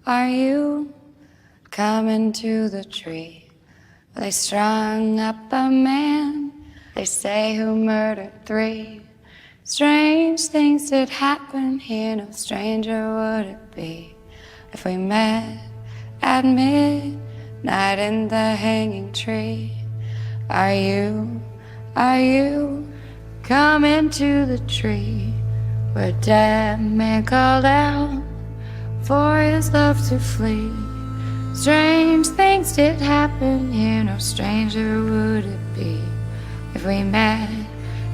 Are you coming to the tree? They strung up a man, they say, who murdered 3. Strange things did happen here, no stranger would it be if we met at midnight in the hanging tree. Are you coming to the tree where dead man called out for his love to flee? Strange things did happen here, no stranger would it be if we met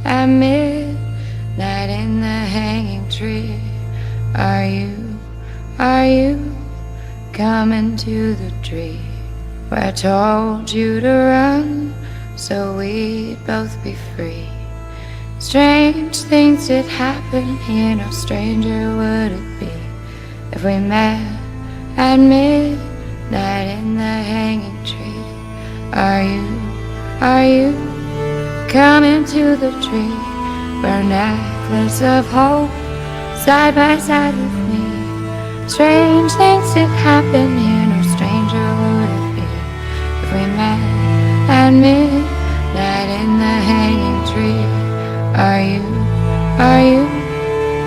at midnight in the hanging tree. Are you coming to the tree? where I told you to run so we'd both be free. Strange things did happen here, no stranger would it be if we met at midnight in the hanging tree. Are you coming to the tree? Wear a necklace of hope side by side with me. Strange things did happen here, no stranger would it be if we met at midnight in the hanging tree. Are you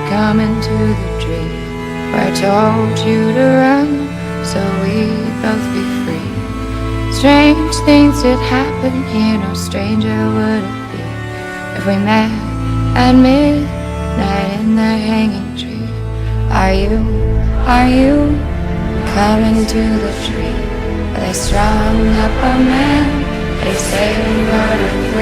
coming to the tree where I told you to run so we'd both be free? Strange things did happen here, no stranger would it be if we met at midnight in the hanging tree. Are you coming to the tree where they strung up a man? They say we murdered